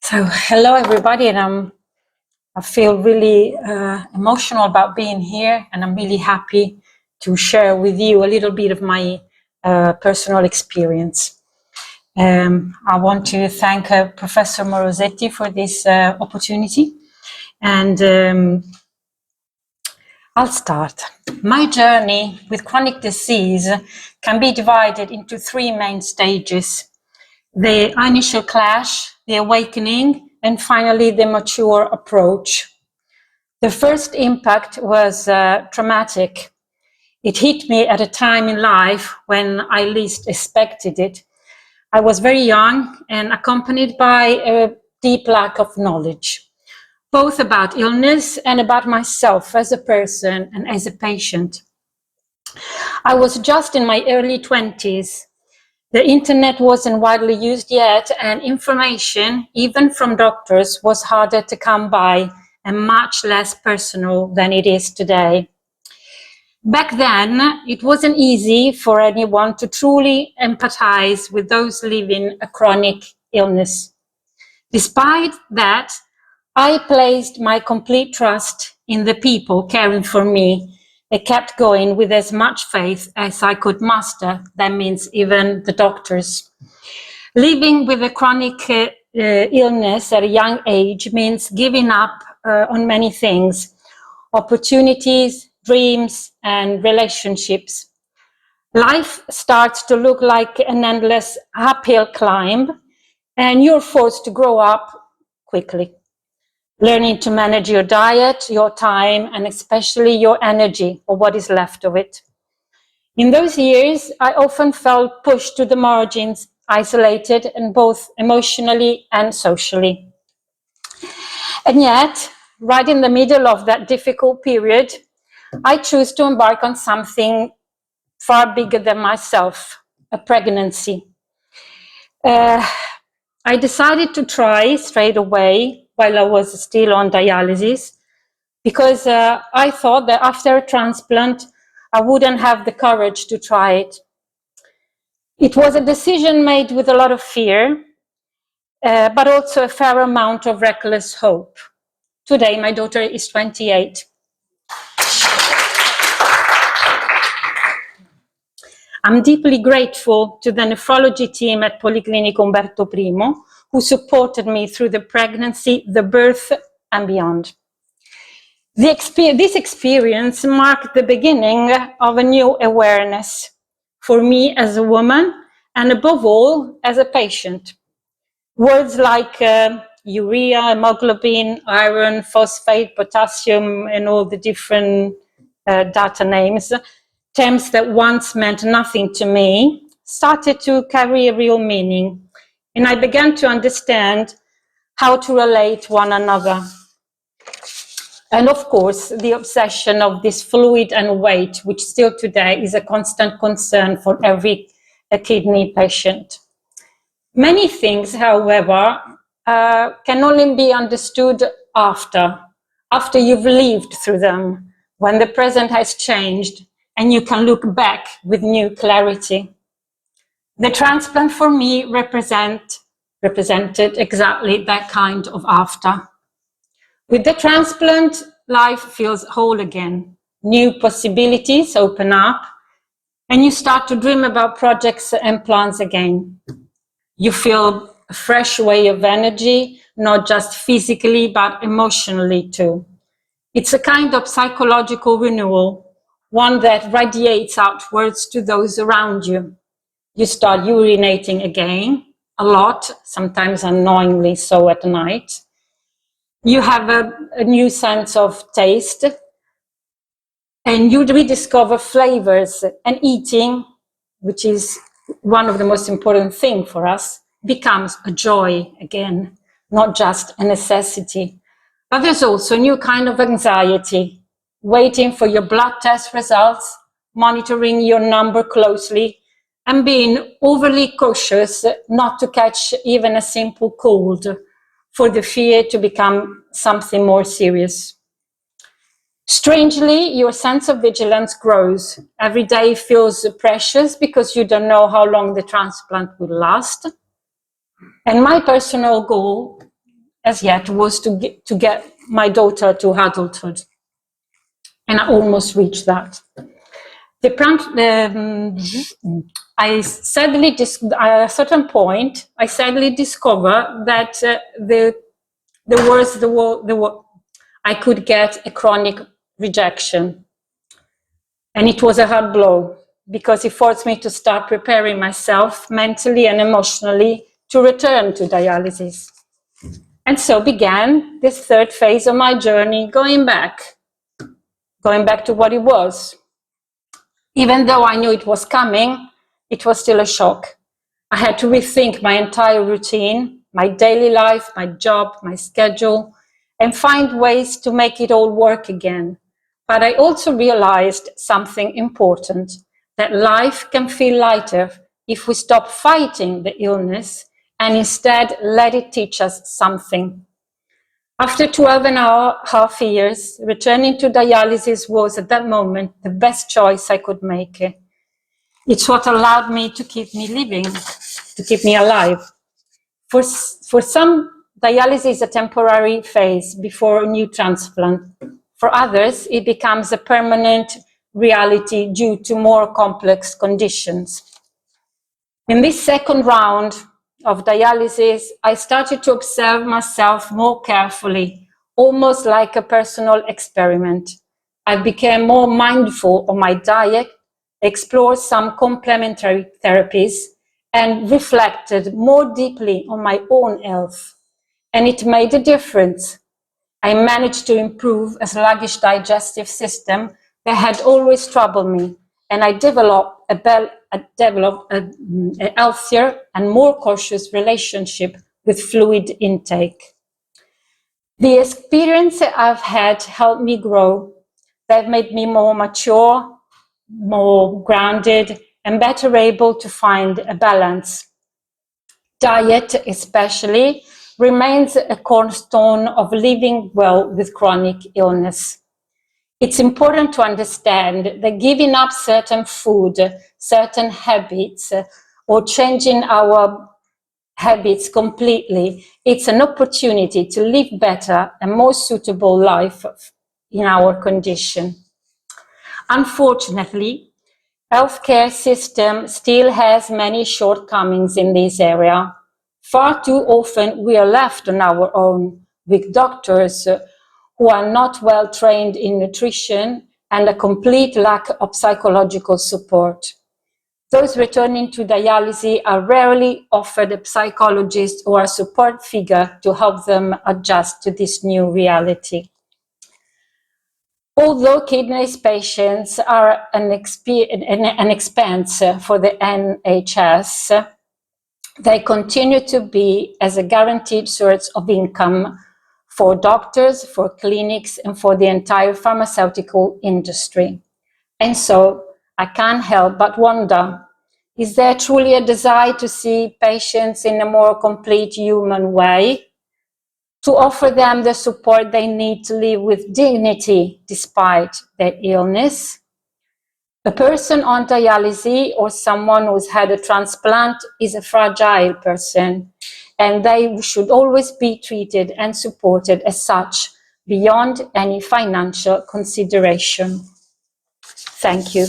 So, hello everybody, and I feel really emotional about being here, and I'm really happy to share with you a little bit of my personal experience. I want to thank Professor Morosetti for this opportunity, and I'll start. My journey with chronic disease can be divided into three main stages: the initial clash, the awakening, and finally the mature approach. The first impact was traumatic. It hit me at a time in life when I least expected it. I was very young and accompanied by a deep lack of knowledge, both about illness and about myself as a person and as a patient. I was just in my early 20s. The internet wasn't widely used yet, and information, even from doctors, was harder to come by and much less personal than it is today. Back then, it wasn't easy for anyone to truly empathize with those living a chronic illness. Despite that, I placed my complete trust in the people caring for me. I kept going with as much faith as I could muster. That means even the doctors. Living with a chronic illness at a young age means giving up on many things: opportunities, dreams, and relationships. Life starts to look like an endless uphill climb, and you're forced to grow up quickly, learning to manage your diet, your time, and especially your energy, or what is left of it. In those years, I often felt pushed to the margins, isolated, and both emotionally and socially. And yet, right in the middle of that difficult period, I chose to embark on something far bigger than myself: a pregnancy. I decided to try straight away while I was still on dialysis, because I thought that after a transplant, I wouldn't have the courage to try it. It was a decision made with a lot of fear, but also a fair amount of reckless hope. Today, my daughter is 28. I'm deeply grateful to the nephrology team at Policlinico Umberto I, who supported me through the pregnancy, the birth, and beyond. This experience marked the beginning of a new awareness for me as a woman, and above all, as a patient. Words like urea, hemoglobin, iron, phosphate, potassium, and all the different data names, terms that once meant nothing to me, started to carry a real meaning, and I began to understand how to relate one another. And of course, the obsession of this fluid and weight, which still today is a constant concern for every kidney patient. Many things, however, can only be understood after you've lived through them, when the present has changed and you can look back with new clarity. The transplant for me represented exactly that kind of after. With the transplant, life feels whole again. New possibilities open up, and you start to dream about projects and plans again. You feel a fresh wave of energy, not just physically, but emotionally too. It's a kind of psychological renewal, one that radiates outwards to those around you. You start urinating again, a lot, sometimes annoyingly so at night. You have a new sense of taste, and you rediscover flavors, and eating, which is one of the most important things for us, becomes a joy again, not just a necessity. But there's also a new kind of anxiety, waiting for your blood test results, monitoring your number closely, and being overly cautious not to catch even a simple cold, for the fear to become something more serious. Strangely, your sense of vigilance grows. Every day feels precious because you don't know how long the transplant will last. And my personal goal as yet was to get my daughter to adulthood. And I almost reached that. I sadly, at a certain point, I sadly discovered that I could get a chronic rejection. And it was a hard blow because it forced me to start preparing myself mentally and emotionally to return to dialysis. And so began this third phase of my journey, going back to what it was. Even though I knew it was coming, it was still a shock. I had to rethink my entire routine, my daily life, my job, my schedule, and find ways to make it all work again. But I also realized something important, that life can feel lighter if we stop fighting the illness and instead let it teach us something. After 12.5 years, returning to dialysis was at that moment the best choice I could make. It's what allowed me to keep me living, to keep me alive. For some, dialysis is a temporary phase before a new transplant. For others, it becomes a permanent reality due to more complex conditions. In this second round of dialysis, I started to observe myself more carefully, almost like a personal experiment. I became more mindful of my diet, explored some complementary therapies, and reflected more deeply on my own health. And it made a difference. I managed to improve a sluggish digestive system that had always troubled me, and I developed a healthier and more cautious relationship with fluid intake. The experience I've had helped me grow. They've made me more mature, more grounded, and better able to find a balance. Diet, especially, remains a cornerstone of living well with chronic illness. It's important to understand that giving up certain food, certain habits, or changing our habits completely, it's an opportunity to live better and more suitable life in our condition. Unfortunately, healthcare system still has many shortcomings in this area. Far too often we are left on our own with doctors who are not well trained in nutrition and a complete lack of psychological support. Those returning to dialysis are rarely offered a psychologist or a support figure to help them adjust to this new reality. Although kidney patients are an expense for the NHS, they continue to be as a guaranteed source of income for doctors, for clinics, and for the entire pharmaceutical industry. And so I can't help but wonder, is there truly a desire to see patients in a more complete human way? To offer them the support they need to live with dignity despite their illness? A person on dialysis or someone who's had a transplant is a fragile person, and they should always be treated and supported as such, beyond any financial consideration. Thank you.